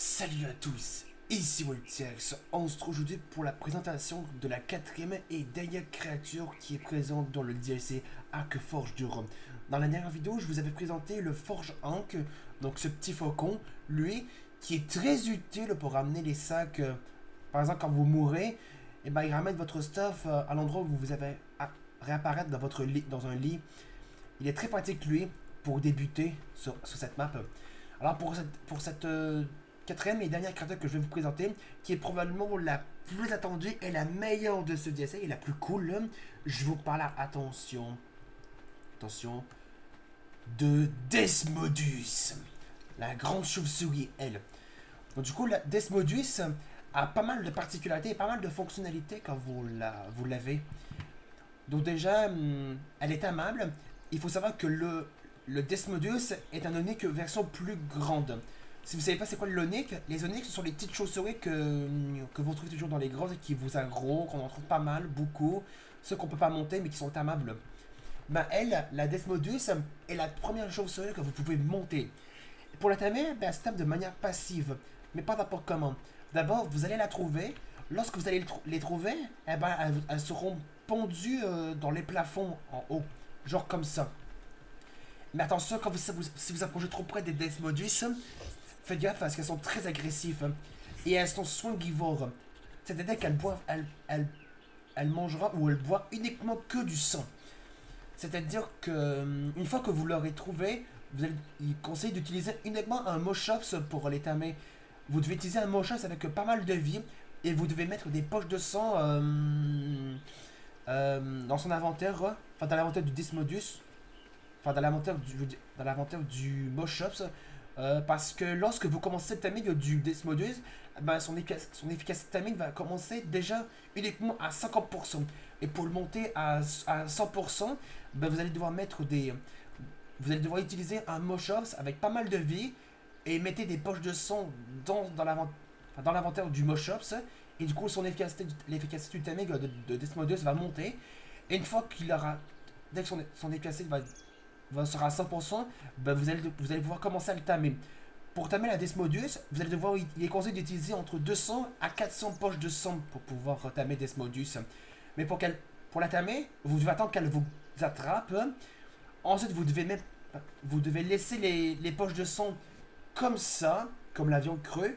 Salut à tous, ici Voltiex. On se retrouve aujourd'hui pour la présentation de la quatrième et dernière créature qui est présente dans le DLC Arc Forge du Rhum. Dans la dernière vidéo, je vous avais présenté le Forge Ankh, donc ce petit faucon, lui, qui est très utile pour ramener les sacs. Par exemple, quand vous mourrez, et ben, il ramène votre stuff à l'endroit où vous avez à réapparaître dans votre lit, dans un lit. Il est très pratique, lui, pour débuter sur cette map. Alors, pour cette quatrième et dernière créature que je vais vous présenter, qui est probablement la plus attendue et la meilleure de ce DLC et la plus cool, je vous parle, attention, de Desmodus, la grande chauve-souris, elle. Donc, du coup, la Desmodus a pas mal de particularités et pas mal de fonctionnalités quand vous l'avez. Donc, déjà, elle est amable. Il faut savoir que le Desmodus est un Onyx version plus grande. Si vous savez pas c'est quoi l'Onyx, les Onyx ce sont les petites chauves-souris que vous trouvez toujours dans les grottes et qui vous aggro, qu'on en trouve pas mal, beaucoup. Ceux qu'on peut pas monter mais qui sont amables. Ben elle, la Desmodus, est la première chauve-souris que vous pouvez monter. Pour la tamer, ben, elle se tape de manière passive, mais pas n'importe comment. D'abord, vous allez la trouver. Lorsque vous allez les trouver, eh ben, elles seront pendues dans les plafonds en haut. Genre comme ça. Mais attention, si vous approchez trop près des Desmodus, faites gaffe parce qu'elles sont très agressives. Et elles sont swingivores. C'est-à-dire elle mangera ou elle boit uniquement que du sang. C'est-à-dire que une fois que vous l'aurez trouvé, il conseille d'utiliser uniquement un Moschops pour les tamer. Vous devez utiliser un Moschops avec pas mal de vie et vous devez mettre des poches de sang dans son inventaire, enfin dans l'inventaire du Desmodus, enfin dans l'inventaire du Moschops, parce que lorsque vous commencez à tamer du Desmodus, ben son efficacité taming va commencer déjà uniquement à 50%. Et pour le monter à 100%, ben vous allez devoir utiliser un Moschops avec pas mal de vie et mettez des poches de sang dans l'inventaire du Moschops. Et du coup, l'efficacité du taming de Desmodus va monter. Et une fois qu'il aura. Dès que son efficacité sera à 100%, ben vous allez pouvoir commencer à le tamer. Pour tamer la Desmodus, il est conseillé d'utiliser entre 200 à 400 poches de sang pour pouvoir tamer Desmodus. Mais pour la tamer, vous devez attendre qu'elle vous attrape. Ensuite, vous devez laisser les poches de sang comme ça, comme l'avion creux.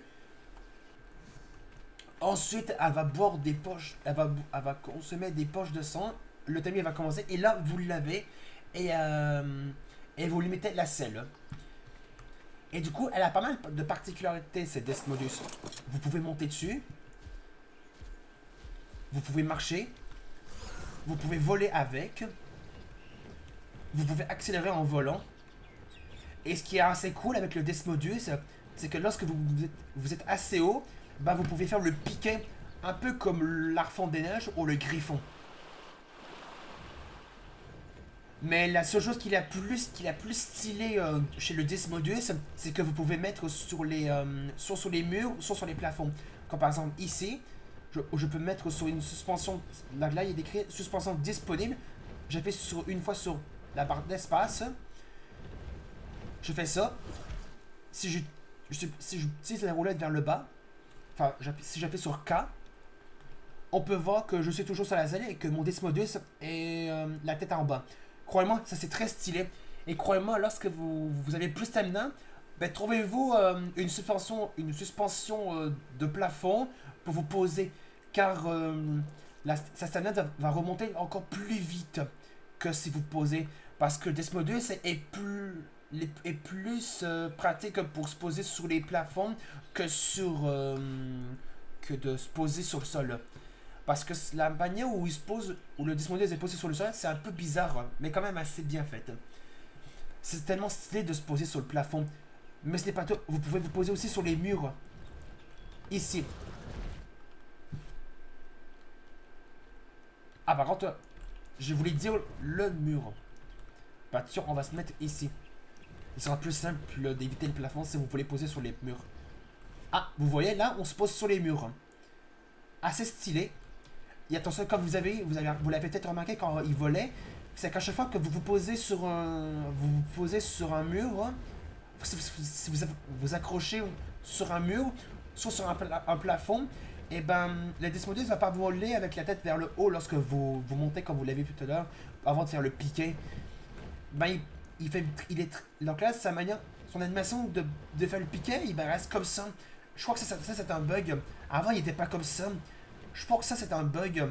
Ensuite, elle va boire des poches, elle va consommer des poches de sang. Le tamis va commencer et là, vous l'avez et vous lui mettez la selle. Et du coup, elle a pas mal de particularités, cette Desmodus. Vous pouvez monter dessus, vous pouvez marcher, vous pouvez voler avec, vous pouvez accélérer en volant. Et ce qui est assez cool avec le Desmodus, c'est que lorsque vous êtes assez haut, bah vous pouvez faire le piquet, un peu comme l'Arfand des Neiges ou le Griffon. Mais la seule chose qu'il a plus stylé chez le Desmodus, c'est que vous pouvez mettre soit sur les murs, soit sur les plafonds. Comme par exemple ici, je peux mettre sur une suspension. Là, il y a écrit suspension disponible. J'appuie une fois sur la barre d'espace. Je fais ça. Si j'utilise la roulette vers le bas, enfin, si j'appuie sur K, on peut voir que je suis toujours sur la selle et que mon Desmodus est la tête en bas. Croyez-moi, ça c'est très stylé. Et croyez-moi, lorsque vous avez plus stamina, ben, trouvez-vous une suspension de plafond pour vous poser. Car sa stamina va remonter encore plus vite que si vous posez. Parce que Desmodus est plus pratique pour se poser sur les plafonds que que de se poser sur le sol. Parce que la manière où où le Desmodus est posé sur le sol, c'est un peu bizarre, mais quand même assez bien fait. C'est tellement stylé de se poser sur le plafond. Mais ce n'est pas tout, vous pouvez vous poser aussi sur les murs. Ici. Ah par contre, je voulais dire le mur. Pas sûr, on va se mettre ici. Il sera plus simple d'éviter le plafond si vous voulez poser sur les murs. Ah, vous voyez là, on se pose sur les murs. Assez stylé. Et attention, comme vous l'avez peut-être remarqué quand il volait, c'est qu'à chaque fois que vous posez sur un mur, si vous accrochez sur un mur, soit sur un plafond, et ben le Desmodus va pas voler avec la tête vers le haut lorsque vous montez comme vous l'avez vu tout à l'heure, avant de faire le piqué. Ben donc là, sa manière, son animation de faire le piquet, il ben, reste comme ça. Je crois que ça c'est un bug. Avant, il était pas comme ça. Je crois que ça c'est un bug.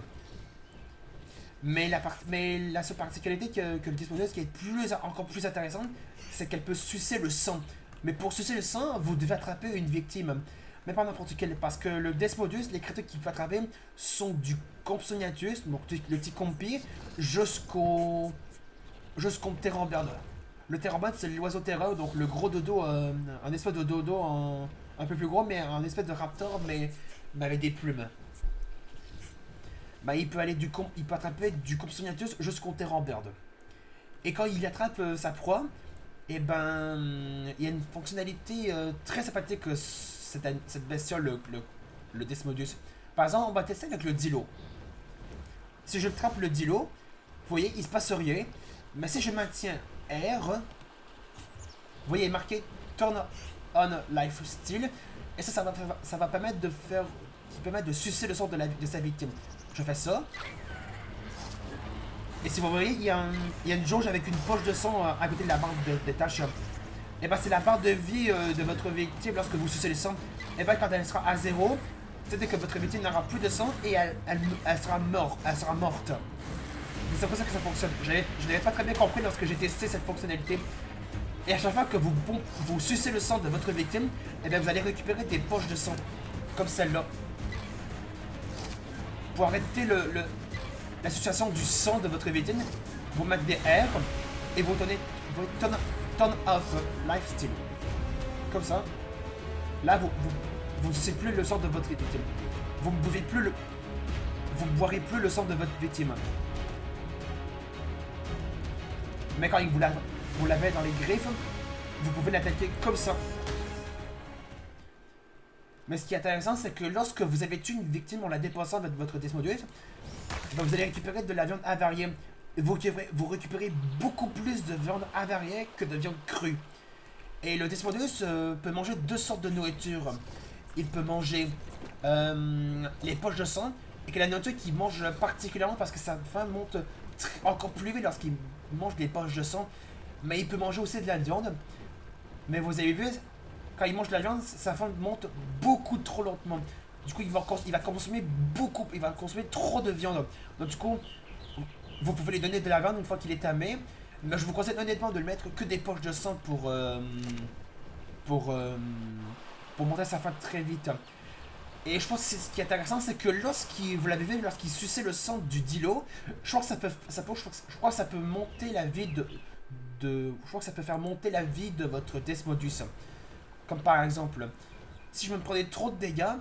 Mais la seule particularité que le Desmodus qui est encore plus intéressante, c'est qu'elle peut sucer le sang. Mais pour sucer le sang, vous devez attraper une victime. Mais pas n'importe quelle, parce que le Desmodus, les créatures qu'il faut attraper sont du Compsognathus, donc le petit compi, jusqu'au Pterambird. Le Pterambird, c'est l'oiseau terreur, donc le gros dodo, un espèce de dodo un peu plus gros, mais un espèce de raptor, mais avec des plumes. Bah, il peut attraper du Compsognathus jusqu'au Pterambird. Et quand il attrape sa proie, et ben, il y a une fonctionnalité très sympathique que cette bestiole, le Desmodus. Par exemple, on va tester avec le Dilo. Si je trappe le Dilo, vous voyez, il se passe rien. Mais si je maintiens R, vous voyez, il est marqué Turn on Lifesteal. Et ça va permettre de sucer le sang de sa victime. Je fais ça. Et si vous voyez, il y a une jauge avec une poche de sang à côté de la barre de tâches. Et ben c'est la barre de vie de votre victime lorsque vous sucez le sang. Et ben quand elle sera à 0, c'est-à-dire que votre victime n'aura plus de sang et elle sera morte. C'est pour ça que ça fonctionne. Je n'avais pas très bien compris lorsque j'ai testé cette fonctionnalité. Et à chaque fois que vous sucez le sang de votre victime, et bien vous allez récupérer des poches de sang. Comme celle-là. Pour arrêter la situation du sang de votre victime, vous mettez des R et vous turn off lifesteal. Comme ça. Là, vous ne sucez plus le sang de votre victime. Vous ne boirez plus le sang de votre victime. Mais quand vous l'avez dans les griffes, vous pouvez l'attaquer comme ça. Mais ce qui est intéressant, c'est que lorsque vous avez tué une victime en la dépassant avec votre Desmodus, vous allez récupérer de la viande avariée. Vous récupérez beaucoup plus de viande avariée que de viande crue. Et le Desmodus peut manger deux sortes de nourriture. Il peut manger les poches de sang, et que la nourriture qu'il mange particulièrement parce que sa faim monte encore plus vite lorsqu'il mange des poches de sang. Mais il peut manger aussi de la viande. Mais vous avez vu, quand il mange de la viande, sa faim monte beaucoup trop lentement. Du coup, il va consommer trop de viande. Donc du coup, vous pouvez lui donner de la viande une fois qu'il est tamé. Mais je vous conseille honnêtement de le mettre que des poches de sang pour monter sa faim très vite. Et je pense que ce qui est intéressant, c'est que vous l'avez vu, lorsqu'il suçait le sang du Dilo, je crois que ça peut monter la vie je crois que ça peut faire monter la vie de votre Desmodus. Comme par exemple, si je me prenais trop de dégâts,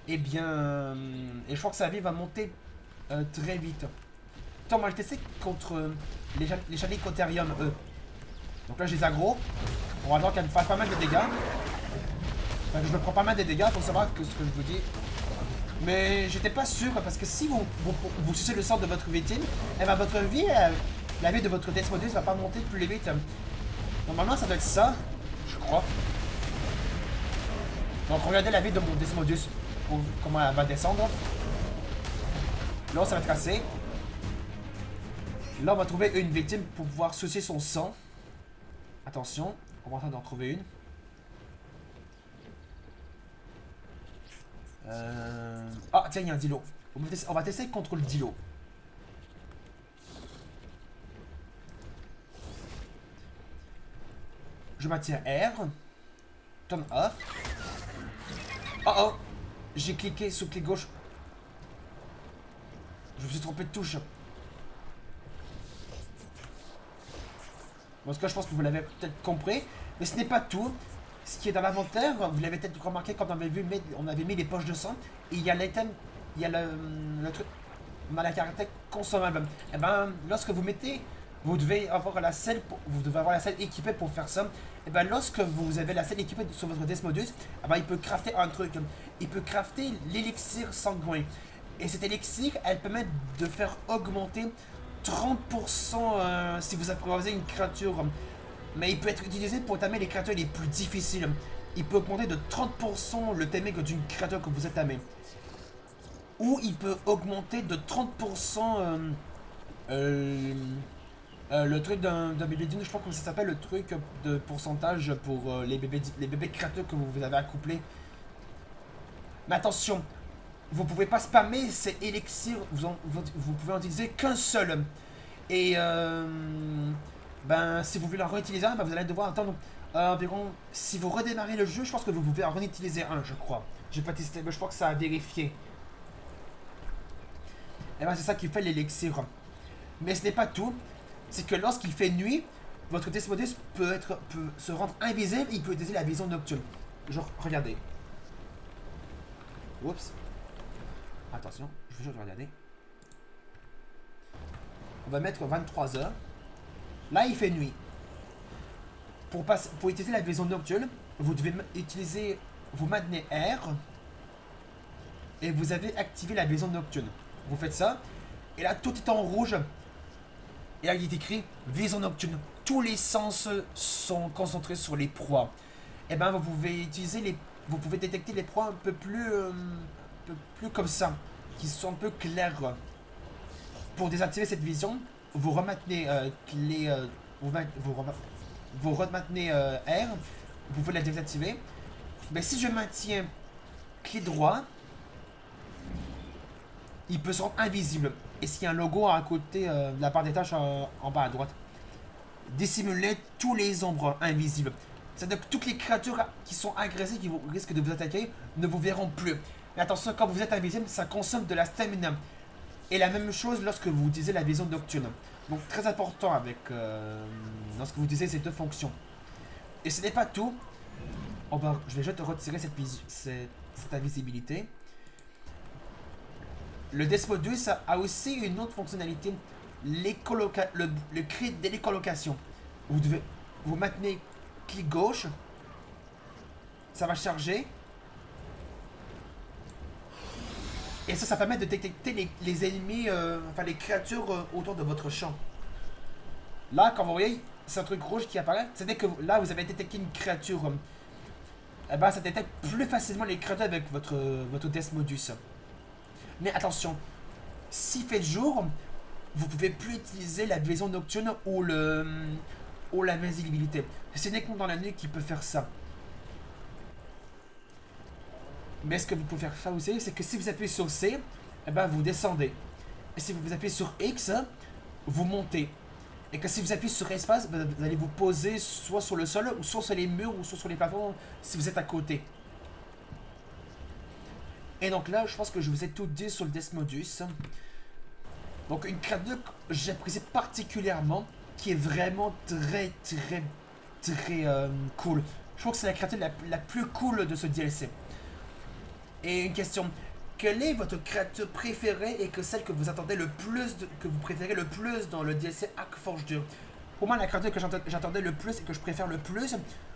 et je crois que sa vie va monter très vite. Attends, moi je testais contre les Chalicotherium, eux. Donc là, je les aggro. On va voir qu'elle me fasse pas mal de dégâts. Enfin, je me prends pas mal de dégâts pour savoir ce que je vous dis. Mais j'étais pas sûr, parce que si vous sucez le sang de votre victime, eh ben votre vie, la vie de votre Desmodus va pas monter plus vite. Normalement, ça doit être ça, je crois. Donc regardez la vie de mon Desmodus, comment elle va descendre. Là, ça va être assez. Là, on va trouver une victime pour pouvoir sucer son sang. Attention, on va en train d'en trouver une. Ah, tiens, il y a un Dilo. On va tester contre le Dilo. Je maintiens R. Turn off. Oh oh, j'ai cliqué sur clic gauche. Je me suis trompé de touche. Bon, en tout cas, je pense que vous l'avez peut-être compris. Mais ce n'est pas tout. Ce qui est dans l'inventaire, vous l'avez peut-être remarqué quand on avait mis les poches de sang. Et il y a l'item, il y a le truc, on a la caractère consommable. Et ben, lorsque vous mettez, vous devez avoir la selle équipée pour faire ça. Et ben, lorsque vous avez la selle équipée sur votre Desmodus, ben, il peut crafter un truc. Il peut crafter l'élixir sanguin. Et cet élixir, elle permet de faire augmenter 30% si vous apprivoisez une créature. Mais il peut être utilisé pour tamer les créatures les plus difficiles. il peut augmenter de 30% le timing d'une créature que vous entamez. Ou il peut augmenter de 30% euh, le truc d'un bébé dino, je crois que ça s'appelle, le truc de pourcentage pour les bébés créatures que vous avez accouplés. Mais attention, vous pouvez pas spammer ces élixirs, vous pouvez en utiliser qu'un seul. Et ben, si vous voulez en réutiliser un, ben, vous allez devoir attendre environ. Si vous redémarrez le jeu, je pense que vous pouvez en réutiliser un, je crois. J'ai pas testé, mais je crois que ça a vérifié. Et ben, c'est ça qui fait l'élixir. Mais ce n'est pas tout. C'est que lorsqu'il fait nuit, votre Desmodus peut se rendre invisible et il peut utiliser la vision nocturne. Genre, regardez. Oups. Attention, je veux juste regarder. On va mettre 23 heures. Là, il fait nuit. Pour utiliser la vision nocturne, vous devez utiliser. Vous maintenez R. Et vous avez activé la vision nocturne. Vous faites ça. Et là, tout est en rouge. Et là, il est écrit vision nocturne. Tous les sens sont concentrés sur les proies. Et ben, vous pouvez utiliser les. Vous pouvez détecter les proies un peu plus comme ça. Qui sont un peu claires. Pour désactiver cette vision, vous remaintenez vous remaintenez R, vous pouvez la désactiver. Mais si je maintiens clic droit, il peut se rendre invisible. Et s'il y a un logo à côté de la barre des tâches en bas à droite, dissimuler tous les ombres invisibles. C'est-à-dire que toutes les créatures qui sont agressées, qui risquent de vous attaquer, ne vous verront plus. Mais attention, quand vous êtes invisible, ça consomme de la stamina. Et la même chose lorsque vous utilisez la vision nocturne. Donc très important avec lorsque vous utilisez ces deux fonctions. Et ce n'est pas tout. Je vais juste retirer cette invisibilité. Le Desmodus a aussi une autre fonctionnalité, le cri de l'écolocation. Vous maintenez clic gauche, ça va charger. Et ça permet de détecter les ennemis, enfin les créatures autour de votre champ. Là, quand vous voyez, c'est un truc rouge qui apparaît. C'est-à-dire que là, vous avez détecté une créature. Eh ben, ça détecte plus facilement les créatures avec votre Desmodus. Mais attention, s'il fait jour, vous pouvez plus utiliser la vision nocturne ou l'invisibilité. C'est uniquement dans la nuit qui peut faire ça. Mais ce que vous pouvez faire ça aussi, c'est que si vous appuyez sur C, eh ben vous descendez. Et si vous appuyez sur X, vous montez. Et que si vous appuyez sur espace, vous allez vous poser soit sur le sol, ou soit sur les murs, ou soit sur les plafonds, si vous êtes à côté. Et donc là, je pense que je vous ai tout dit sur le Desmodus. Donc une créature que j'apprécie particulièrement, qui est vraiment très cool. Je trouve que c'est la créature la plus cool de ce DLC. Et une question, quelle est votre créature préférée et que celle que vous attendez le plus, que vous préférez le plus dans le DLC Arcforge 2? Pour moi, la créature que j'attendais le plus et que je préfère le plus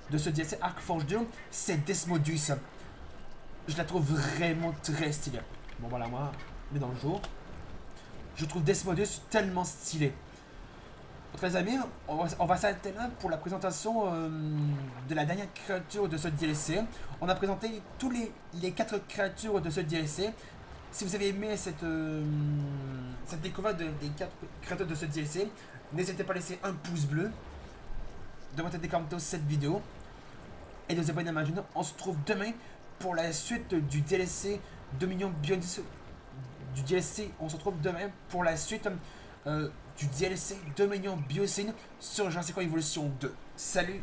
de ce DLC Arcforge 2, c'est Desmodus. Je la trouve vraiment très stylée. Bon voilà, moi, mais dans le jour, je trouve Desmodus tellement stylé. Donc les amis, on va s'arrêter là pour la présentation de la dernière créature de ce DLC. On a présenté tous les 4 créatures de ce DLC. Si vous avez aimé cette découverte des 4 créatures de ce DLC, n'hésitez pas à laisser un pouce bleu, de mettre des commentaires sur cette vidéo et de vous abonner à ma chaîne. On se retrouve demain pour la suite du DLC Dominion Bionis. On se retrouve demain pour la suite du DLC Dominion Biocine sur Jurassic World Evolution 2. Salut!